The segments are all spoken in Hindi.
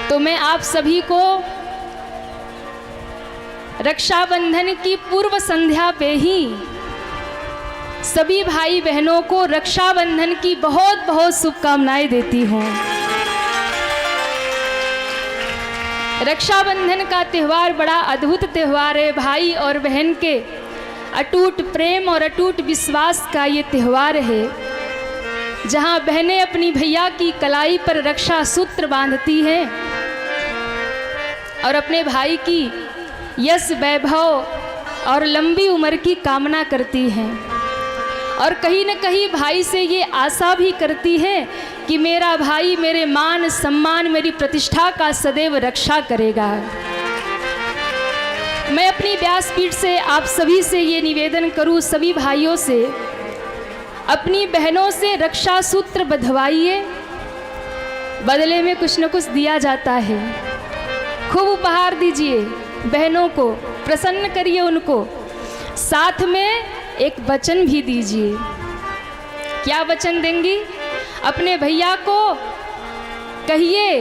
तो मैं आप सभी को रक्षाबंधन की पूर्व संध्या पे ही सभी भाई बहनों को रक्षाबंधन की बहुत बहुत शुभकामनाएं देती हूँ। रक्षाबंधन का त्यौहार बड़ा अद्भुत त्यौहार है। भाई और बहन के अटूट प्रेम और अटूट विश्वास का ये त्यौहार है, जहाँ बहनें अपनी भैया की कलाई पर रक्षा सूत्र बांधती हैं और अपने भाई की यश वैभव और लंबी उम्र की कामना करती हैं, और कहीं न कहीं भाई से ये आशा भी करती है कि मेरा भाई मेरे मान सम्मान मेरी प्रतिष्ठा का सदैव रक्षा करेगा। मैं अपनी व्यासपीठ से आप सभी से ये निवेदन करूं, सभी भाइयों से, अपनी बहनों से रक्षा सूत्र बंधवाइए। बदले में कुछ न कुछ दिया जाता है। खूब उपहार दीजिए बहनों को, प्रसन्न करिए उनको, साथ में एक वचन भी दीजिए। क्या वचन देंगी? अपने भैया को कहिए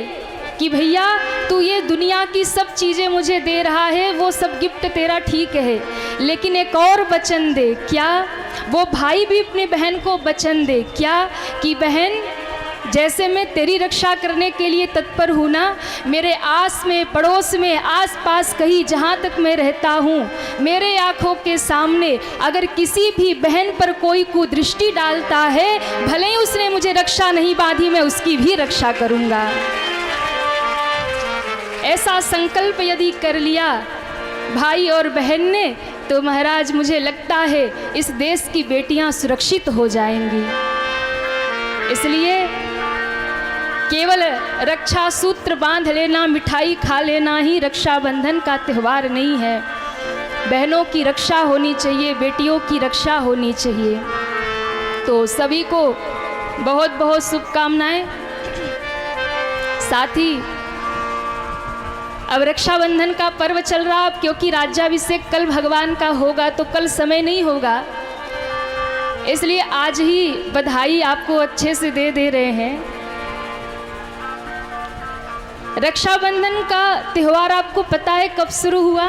कि भैया तू ये दुनिया की सब चीज़ें मुझे दे रहा है, वो सब गिफ्ट तेरा ठीक है, लेकिन एक और वचन दे। क्या? वो भाई भी अपनी बहन को वचन दे। क्या? कि बहन, जैसे मैं तेरी रक्षा करने के लिए तत्पर हूँ ना, मेरे आस में पड़ोस में आस पास कहीं जहाँ तक मैं रहता हूँ, मेरे आँखों के सामने अगर किसी भी बहन पर कोई कुदृष्टि डालता है, भले ही उसने मुझे रक्षा नहीं बांधी, मैं उसकी भी रक्षा करूँगा। ऐसा संकल्प यदि कर लिया भाई और बहन ने, तो महाराज मुझे लगता है इस देश की बेटियां सुरक्षित हो जाएंगी। इसलिए केवल रक्षा सूत्र बांध लेना, मिठाई खा लेना ही रक्षाबंधन का त्यौहार नहीं है। बहनों की रक्षा होनी चाहिए, बेटियों की रक्षा होनी चाहिए। तो सभी को बहुत बहुत शुभकामनाएं। साथ ही अब रक्षाबंधन का पर्व चल रहा, अब क्योंकि राज्याभिषेक कल भगवान का होगा तो कल समय नहीं होगा, इसलिए आज ही बधाई आपको अच्छे से दे रहे हैं। रक्षाबंधन का त्यौहार आपको पता है कब शुरू हुआ?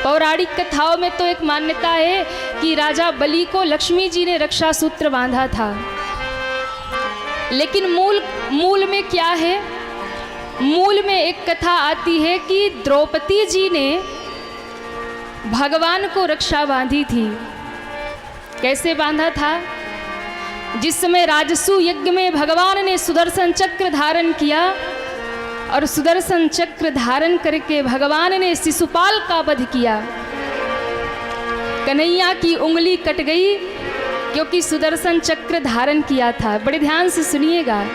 पौराणिक कथाओं में तो एक मान्यता है कि राजा बलि को लक्ष्मी जी ने रक्षा सूत्र बांधा था, लेकिन मूल में क्या है? मूल में एक कथा आती है कि द्रौपदी जी ने भगवान को रक्षा बांधी थी। कैसे बांधा था? जिस समय राजसू यज्ञ में भगवान ने सुदर्शन चक्र धारण किया और सुदर्शन चक्र धारण करके भगवान ने शिशुपाल का वध किया। कन्हैया की उंगली कट गई क्योंकि सुदर्शन चक्र धारण किया था। बड़े ध्यान से सुनिएगा।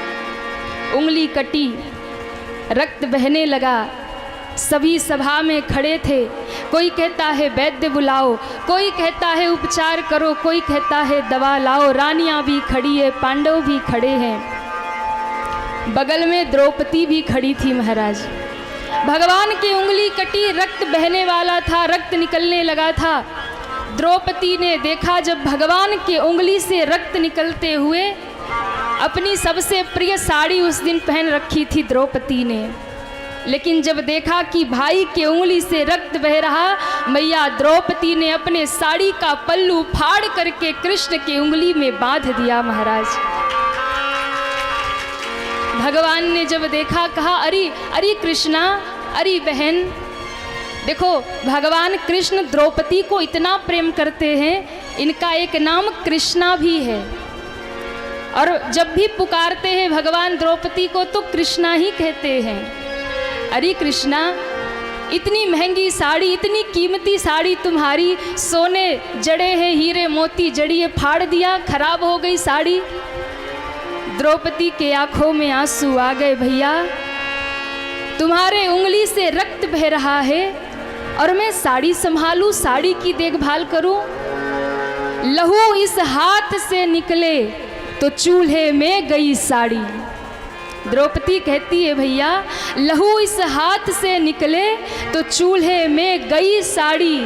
उंगली कटी, रक्त बहने लगा। सभी सभा में खड़े थे। कोई कहता है वैद्य बुलाओ, कोई कहता है उपचार करो, कोई कहता है दवा लाओ। रानियां भी खड़ी है, पांडव भी खड़े हैं, बगल में द्रौपदी भी खड़ी थी। महाराज, भगवान की उंगली कटी, रक्त बहने वाला था, रक्त निकलने लगा था। द्रौपदी ने देखा जब भगवान के उंगली से रक्त निकलते हुए, अपनी सबसे प्रिय साड़ी उस दिन पहन रखी थी द्रौपदी ने, लेकिन जब देखा कि भाई के उंगली से रक्त बह रहा, मैया द्रौपदी ने अपने साड़ी का पल्लू फाड़ करके कृष्ण की उंगली में बांध दिया। महाराज, भगवान ने जब देखा, कहा अरे अरे कृष्णा, अरे बहन, देखो भगवान कृष्ण द्रौपदी को इतना प्रेम करते हैं, इनका एक नाम कृष्णा भी है, और जब भी पुकारते हैं भगवान द्रौपदी को तो कृष्णा ही कहते हैं। अरे कृष्णा, इतनी महंगी साड़ी, इतनी कीमती साड़ी तुम्हारी, सोने जड़े हैं, हीरे मोती जड़िए, फाड़ दिया, खराब हो गई साड़ी। द्रौपदी के आंखों में आंसू आ गए। भैया, तुम्हारे उंगली से रक्त बह रहा है और मैं साड़ी संभालूं, साड़ी की देखभाल करूं? लहू इस हाथ से निकले तो चूल्हे में गई साड़ी। द्रौपदी कहती है भैया, लहू इस हाथ से निकले तो चूल्हे में गई साड़ी।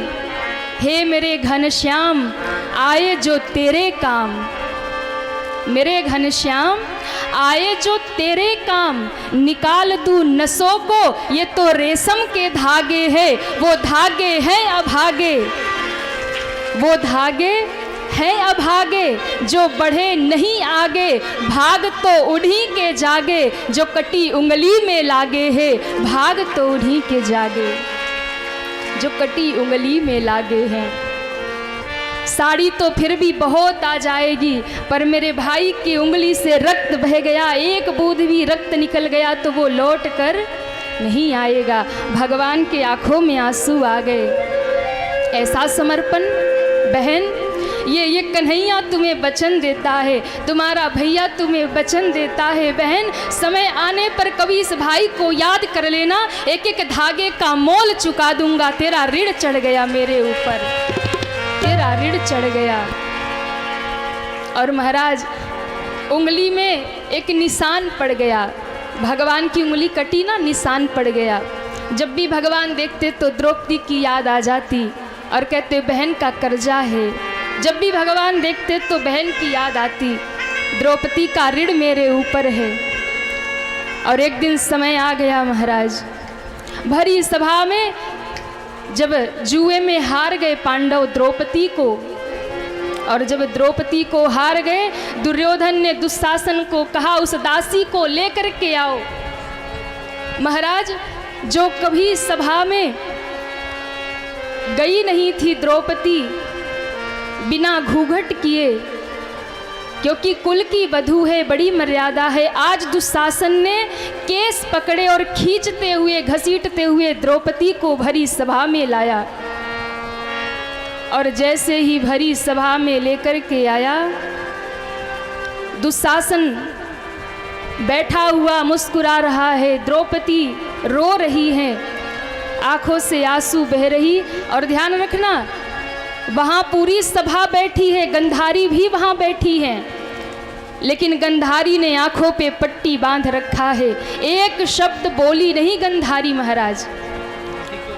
हे मेरे घनश्याम, आए जो तेरे काम, मेरे घनश्याम आए जो तेरे काम, निकाल दूं नसों को, ये तो रेशम के धागे हैं, वो धागे हैं अभागे, वो धागे हैं अभागे, जो बढ़े नहीं आगे, भाग तो उन्हीं के जागे, जो कटी उंगली में लागे है, भाग तो उन्हीं के जागे, जो कटी उंगली में लागे हैं। साड़ी तो फिर भी बहुत आ जाएगी, पर मेरे भाई की उंगली से रक्त बह गया, एक बूंद भी रक्त निकल गया तो वो लौट कर नहीं आएगा। भगवान के आंखों में आंसू आ गए। ऐसा समर्पण बहन, ये कन्हैया तुम्हें वचन देता है, तुम्हारा भैया तुम्हें वचन देता है। बहन, समय आने पर कभी इस भाई को याद कर लेना, एक एक धागे का मोल चुका दूंगा। तेरा ऋण चढ़ गया मेरे ऊपर, तेरा ऋण चढ़ गया। और महाराज, उंगली में एक निशान पड़ गया, भगवान की उंगली कटी ना, निशान पड़ गया। जब भी भगवान देखते तो द्रौपदी की याद आ जाती और कहते बहन का कर्जा है। जब भी भगवान देखते तो बहन की याद आती, द्रौपदी का ऋण मेरे ऊपर है। और एक दिन समय आ गया महाराज, भरी सभा में जब जुए में हार गए पांडव द्रौपदी को, और जब द्रौपदी को हार गए, दुर्योधन ने दुशासन को कहा उस दासी को लेकर के आओ। महाराज, जो कभी सभा में गई नहीं थी द्रौपदी बिना घूंघट किए, क्योंकि कुल की वधू है, बड़ी मर्यादा है, आज दुशासन ने केस पकड़े और खींचते हुए घसीटते हुए द्रौपदी को भरी सभा में लाया। और जैसे ही भरी सभा में लेकर के आया, दुशासन बैठा हुआ मुस्कुरा रहा है, द्रौपदी रो रही है, आंखों से आंसू बह रही। और ध्यान रखना, वहाँ पूरी सभा बैठी है, गंधारी भी वहाँ बैठी है, लेकिन गंधारी ने आंखों पे पट्टी बांध रखा है, एक शब्द बोली नहीं गंधारी महाराज।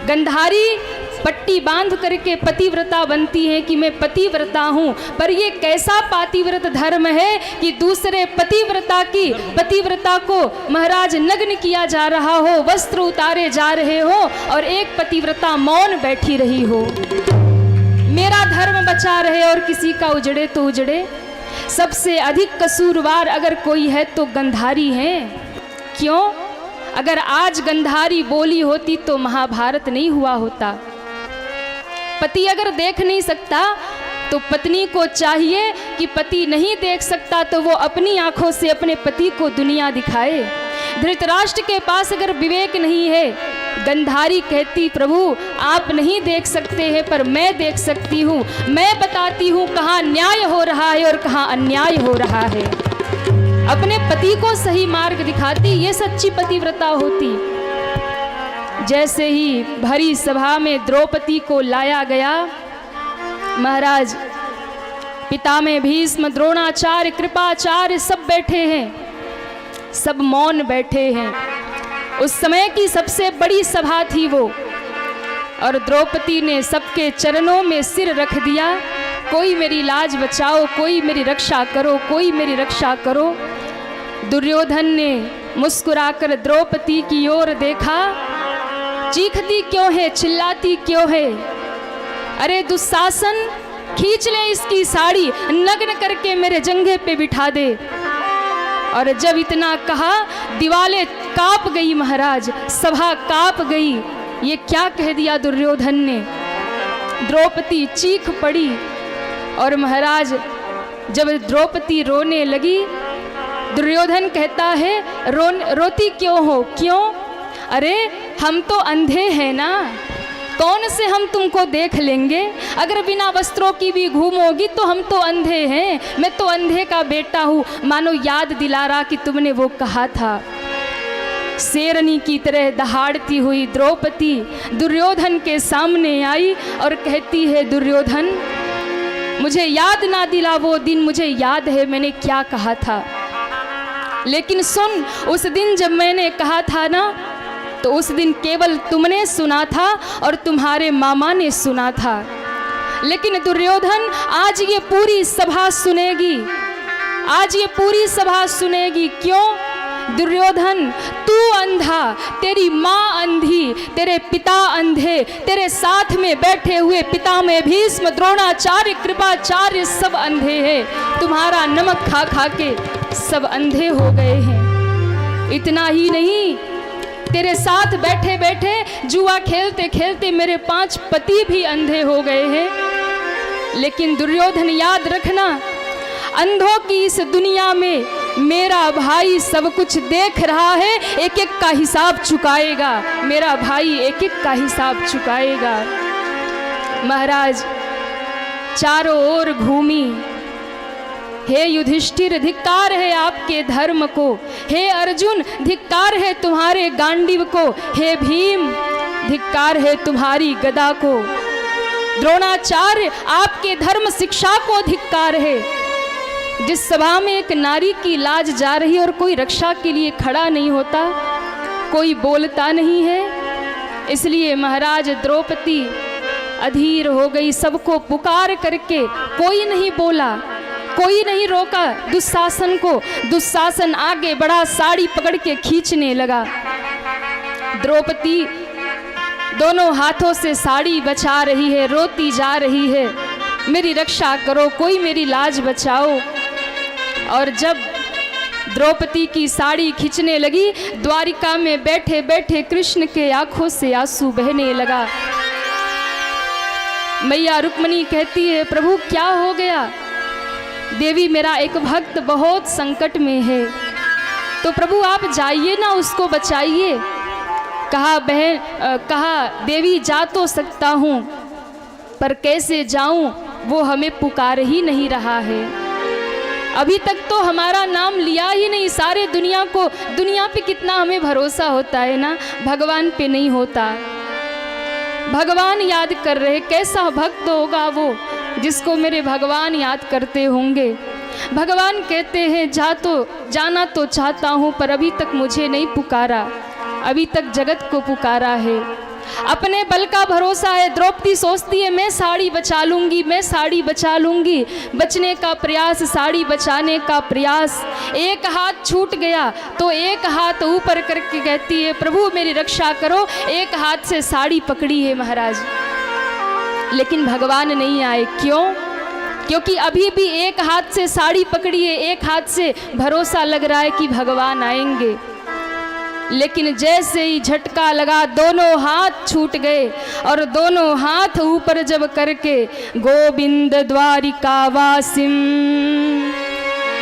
गंधारी पट्टी बांध करके पतिव्रता बनती है कि मैं पतिव्रता हूँ, पर ये कैसा पातिव्रत धर्म है कि दूसरे पतिव्रता को महाराज नग्न किया जा रहा हो, वस्त्र उतारे जा रहे हो, और एक पतिव्रता मौन बैठी रही हो। मेरा धर्म बचा रहे और किसी का उजड़े तो उजड़े। सबसे अधिक कसूरवार अगर कोई है तो गंधारी है। क्यों? अगर आज गंधारी बोली होती तो महाभारत नहीं हुआ होता। पति अगर देख नहीं सकता तो पत्नी को चाहिए कि पति नहीं देख सकता तो वो अपनी आंखों से अपने पति को दुनिया दिखाए। धृतराष्ट्र के पास अगर विवेक नहीं है, गंधारी कहती प्रभु आप नहीं देख सकते हैं पर मैं देख सकती हूँ, मैं बताती हूँ कहाँ न्याय हो रहा है और कहाँ अन्याय हो रहा है। अपने पति को सही मार्ग दिखाती, ये सच्ची पतिव्रता होती। जैसे ही भरी सभा में द्रौपदी को लाया गया, महाराज पितामह भीष्म, द्रोणाचार्य, कृपाचार्य सब बैठे हैं, सब मौन बैठे हैं। उस समय की सबसे बड़ी सभा थी वो, और द्रौपदी ने सबके चरणों में सिर रख दिया, कोई मेरी लाज बचाओ, कोई मेरी रक्षा करो, कोई मेरी रक्षा करो। दुर्योधन ने मुस्कुराकर द्रौपदी की ओर देखा, चीखती क्यों है, चिल्लाती क्यों है? अरे दुशासन, खींच ले इसकी साड़ी, नग्न करके मेरे जंघे पे बिठा दे। और जब इतना कहा, दीवारें कांप गई महाराज, सभा कांप गई। ये क्या कह दिया दुर्योधन ने? द्रौपदी चीख पड़ी। और महाराज जब द्रौपदी रोने लगी, दुर्योधन कहता है रोती क्यों हो? क्यों? अरे हम तो अंधे हैं ना, कौन से हम तुमको देख लेंगे? अगर बिना वस्त्रों की भी घूमोगी तो हम तो अंधे हैं, मैं तो अंधे का बेटा हूँ। मानो याद दिला रहा कि तुमने वो कहा था। शेरनी की तरह दहाड़ती हुई द्रौपदी दुर्योधन के सामने आई और कहती है, दुर्योधन मुझे याद ना दिला वो दिन, मुझे याद है मैंने क्या कहा था। लेकिन सुन, उस दिन जब मैंने कहा था ना, तो उस दिन केवल तुमने सुना था और तुम्हारे मामा ने सुना था। लेकिन दुर्योधन आज ये पूरी सभा सुनेगी, आज ये पूरी सभा सुनेगी। क्यों? दुर्योधन, तू अंधा, तेरी माँ अंधी, तेरे पिता अंधे, तेरे साथ में बैठे हुए पितामह भीष्म, द्रोणाचार्य, कृपाचार्य सब अंधे हैं। तुम्हारा नमक खा खा के सब अंधे हो गए हैं। इतना ही नहीं, तेरे साथ बैठे बैठे जुआ खेलते खेलते मेरे 5 पति भी अंधे हो गए हैं। लेकिन दुर्योधन याद रखना, अंधों की इस दुनिया में मेरा भाई सब कुछ देख रहा है, एक एक का हिसाब चुकाएगा। मेरा भाई एक एक का हिसाब चुकाएगा। महाराज चारों ओर घूमी, हे युधिष्ठिर धिक्कार है आपके धर्म को, हे अर्जुन धिक्कार है तुम्हारे गांडीव को, हे भीम धिक्कार है तुम्हारी गदा को, द्रोणाचार्य आपके धर्म शिक्षा को धिक्कार है। जिस सभा में एक नारी की लाज जा रही और कोई रक्षा के लिए खड़ा नहीं होता, कोई बोलता नहीं है, इसलिए महाराज द्रौपदी अधीर हो गई। सबको पुकार करके कोई नहीं बोला, कोई नहीं रोका दुशासन को। दुशासन आगे बढ़ा, साड़ी पकड़ के खींचने लगा। द्रौपदी दोनों हाथों से साड़ी बचा रही है, रोती जा रही है, मेरी रक्षा करो, कोई मेरी लाज बचाओ। और जब द्रौपदी की साड़ी खींचने लगी, द्वारिका में बैठे बैठे कृष्ण के आंखों से आंसू बहने लगा। मैया रुक्मणी कहती है, प्रभु क्या हो गया? देवी मेरा एक भक्त बहुत संकट में है, तो प्रभु आप जाइए ना, उसको बचाइए। कहा देवी जा तो सकता हूँ, पर कैसे जाऊँ, वो हमें पुकार ही नहीं रहा है। अभी तक तो हमारा नाम लिया ही नहीं। सारे दुनिया पे कितना हमें भरोसा होता है ना, भगवान पे नहीं होता। भगवान याद कर रहे, कैसा भक्त होगा वो जिसको मेरे भगवान याद करते होंगे। भगवान कहते हैं जाना तो चाहता हूँ, पर अभी तक मुझे नहीं पुकारा, अभी तक जगत को पुकारा है। अपने बल का भरोसा है। द्रौपदी सोचती है मैं साड़ी बचा लूंगी, मैं साड़ी बचा लूंगी। बचने का प्रयास, साड़ी बचाने का प्रयास, एक हाथ छूट गया तो एक हाथ ऊपर करके कहती है प्रभु मेरी रक्षा करो। एक हाथ से साड़ी पकड़ी है महाराज, लेकिन भगवान नहीं आए। क्यों? क्योंकि अभी भी एक हाथ से साड़ी पकड़ी है, एक हाथ से भरोसा लग रहा है कि भगवान आएंगे। लेकिन जैसे ही झटका लगा, दोनों हाथ छूट गए और दोनों हाथ ऊपर जब करके गोविंद द्वारिकावासिम,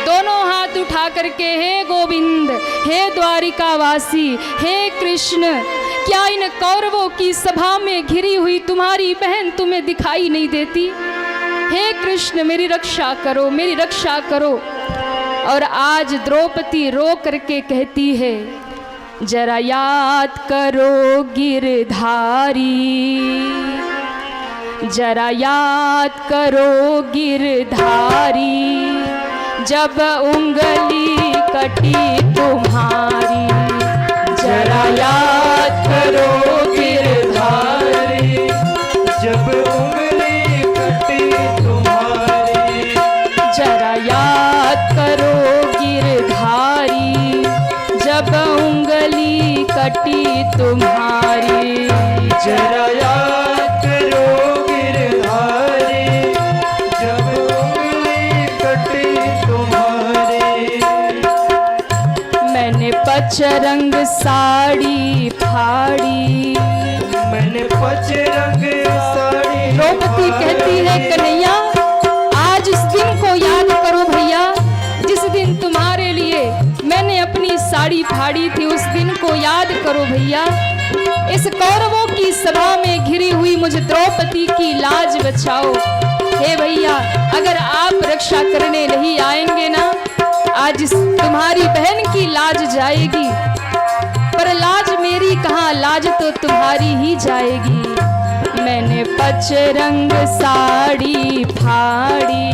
दोनों हाथ उठा करके हे गोविंद, हे द्वारिकावासी, हे कृष्ण, क्या इन कौरवों की सभा में घिरी हुई तुम्हारी बहन तुम्हें दिखाई नहीं देती? हे कृष्ण मेरी रक्षा करो, मेरी रक्षा करो। और आज द्रौपदी रो करके कहती है, जरा याद करो गिरधारी, जरा याद करो गिरधारी, जब उंगली कटी तुम्हारी। जरा याद करो गिरधारी, जब उंगली कटी तुम्हारी। जरा याद करो गिरधारी, जब उंगली कटी तुम्हारी। जरा याद करो गिरधारी, जब उंगली कटी तुम्हारी। मैंने पचरंग साड़ी फाड़ी, मैंने पचरंग साड़ी। द्रौपदी कहती है कन्हैया आज इस दिन को याद करो भैया, जिस दिन तुम्हारे लिए मैंने अपनी साड़ी फाड़ी थी, उस दिन को याद करो भैया। इस कौरवों की सभा में घिरी हुई मुझे द्रौपदी की लाज बचाओ। हे भैया अगर आप रक्षा करने नहीं आएंगे ना, आज तुम्हारी बहन की लाज जाएगी, पर लाज मेरी कहाँ, लाज तो तुम्हारी ही जाएगी। मैंने पचरंग साड़ी फाड़ी,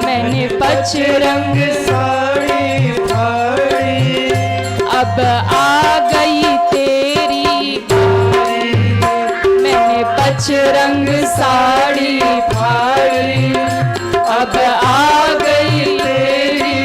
मैंने पचरंग साड़ी फाड़ी, अब आ गई तेरी बारी। मैंने पचरंग साड़ी फाड़ी, अब आ गई तेरी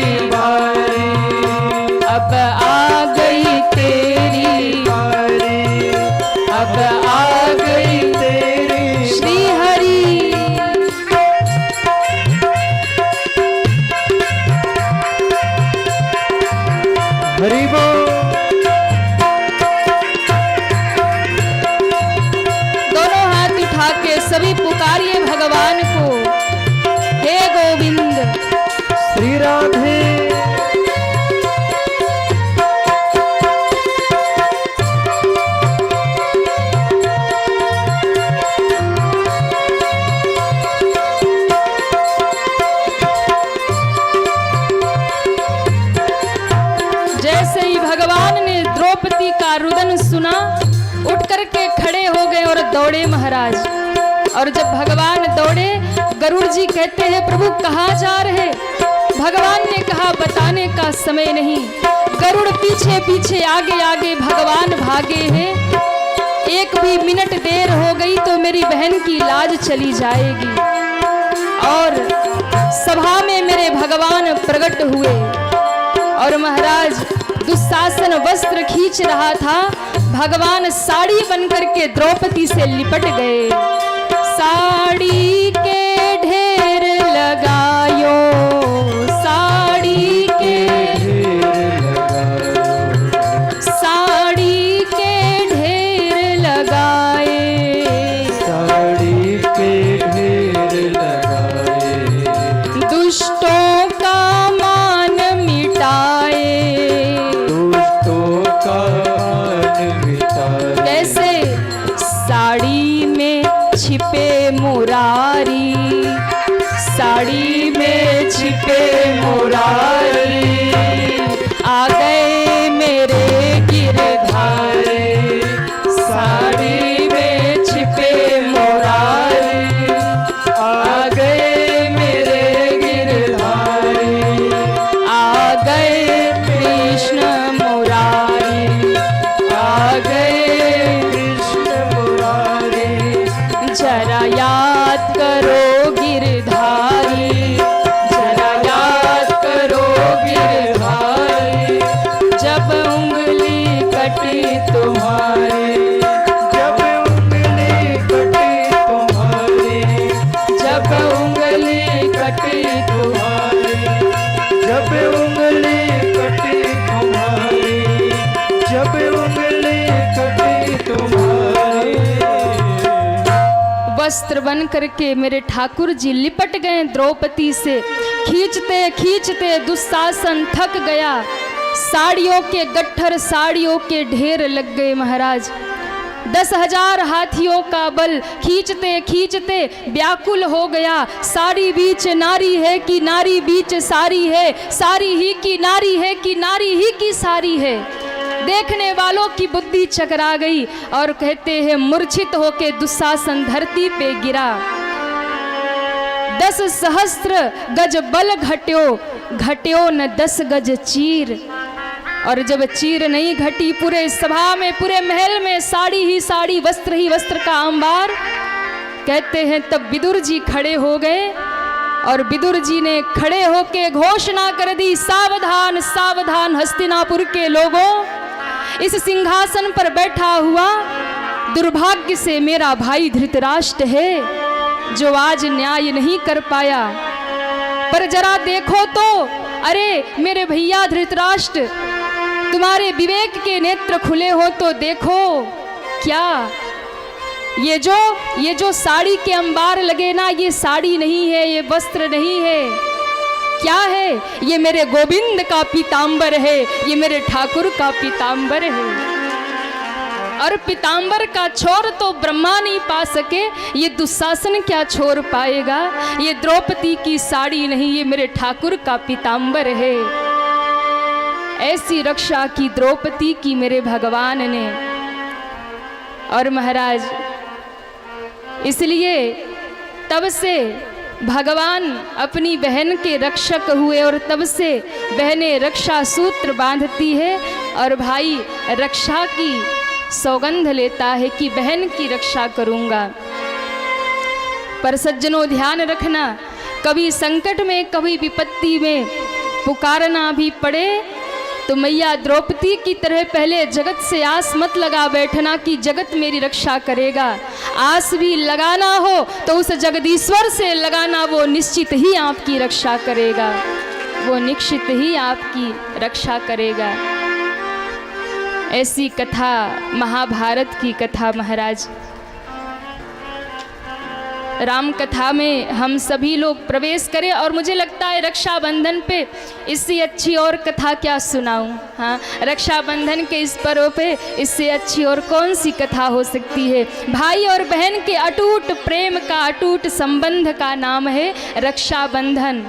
का रुदन सुना, उठ करके खड़े हो गए और दौड़े महाराज। और जब भगवान दौड़े, गरुड़ जी कहते हैं प्रभु कहाँ जा रहे? भगवान ने कहा बताने का समय नहीं। गरुड़ पीछे पीछे आगे आगे भगवान भागे हैं। एक भी मिनट देर हो गई तो मेरी बहन की लाज चली जाएगी। और सभा में मेरे भगवान प्रकट हुए और महाराज दुशासन वस्त्र खींच रहा था, भगवान साड़ी बनकर के द्रौपदी से लिपट गए। साड़ी के ढेर लगायो, साड़ी के साड़ी के ढेर लगाए, साड़ी के ढेर लगाए, दुष्टों का मान मिटाए। दुष्टों का मान मिटाए। कैसे? साड़ी में छिपे मुरारी, साड़ी में छिपे मुरारी, आ गए मेरे गिरधारी। साड़ी में छिपे मुरारी, आ गए मेरे गिरधारी, आ गए कृष्ण मुरारी, आ गए कृष्ण मुरारी। जरा याद करो गिरधारी, जरा याद करो गिरधारी, जब उंगली कटी तुम्हारी, जब उंगली कटी तुम्हारी, जब उंगली कटी तुम्हारी, जब उंगली कटी तुम्हारी, जब उंगली कटी तुम्हारी। वस्त्र बन करके मेरे ठाकुर जी लिपट गए द्रौपदी से। खींचते खींचते दुशासन थक गया। साड़ियों के गट्ठर, साड़ियों के ढेर लग गए महाराज। 10,000 हाथियों का बल खींचते खींचते व्याकुल हो गया। साड़ी बीच नारी है कि नारी बीच सारी है, सारी ही की नारी है कि नारी ही की सारी है। देखने वालों की बुद्धि चकरा गई और कहते हैं मूर्छित होके दुशासन धरती पे गिरा। 10 सहस्त्र गज बल घट्यो, घट्यो न 10 गज चीर। और जब चीर नहीं घटी, पूरे सभा में, पूरे महल में साड़ी ही साड़ी, वस्त्र ही वस्त्र का अंबार। कहते हैं तब विदुर जी खड़े हो गए और विदुर जी ने खड़े होके घोषणा कर दी, सावधान सावधान हस्तिनापुर के लोगों, इस सिंहासन पर बैठा हुआ दुर्भाग्य से मेरा भाई धृतराष्ट्र है, जो आज न्याय नहीं कर पाया। पर जरा देखो तो, अरे मेरे भैया धृतराष्ट्र, तुम्हारे विवेक के नेत्र खुले हो तो देखो, क्या ये जो साड़ी के अंबार लगे ना, ये साड़ी नहीं है, ये वस्त्र नहीं है, क्या है? ये मेरे गोविंद का पीतांबर है, ये मेरे ठाकुर का पीतांबर है। और पीतांबर का छोर तो ब्रह्मा नहीं पा सके, ये दुशासन क्या छोर पाएगा? ये द्रौपदी की साड़ी नहीं, ये मेरे ठाकुर का पीतांबर है। ऐसी रक्षा की द्रौपदी की मेरे भगवान ने। और महाराज इसलिए तब से भगवान अपनी बहन के रक्षक हुए और तब से बहनें रक्षा सूत्र बांधती है और भाई रक्षा की सौगंध लेता है कि बहन की रक्षा करूंगा। पर सज्जनों ध्यान रखना, कभी संकट में, कभी विपत्ति में पुकारना भी पड़े तो मैया द्रौपदी की तरह पहले जगत से आस मत लगा बैठना कि जगत मेरी रक्षा करेगा। आस भी लगाना हो तो उस जगदीश्वर से लगाना, वो निश्चित ही आपकी रक्षा करेगा, वो निश्चित ही आपकी रक्षा करेगा। ऐसी कथा महाभारत की कथा महाराज। राम कथा में हम सभी लोग प्रवेश करें और मुझे लगता है रक्षाबंधन पे इससे अच्छी और कथा क्या सुनाऊं। हाँ, रक्षाबंधन के इस पर्व पे इससे अच्छी और कौन सी कथा हो सकती है। भाई और बहन के अटूट प्रेम का, अटूट संबंध का नाम है रक्षाबंधन।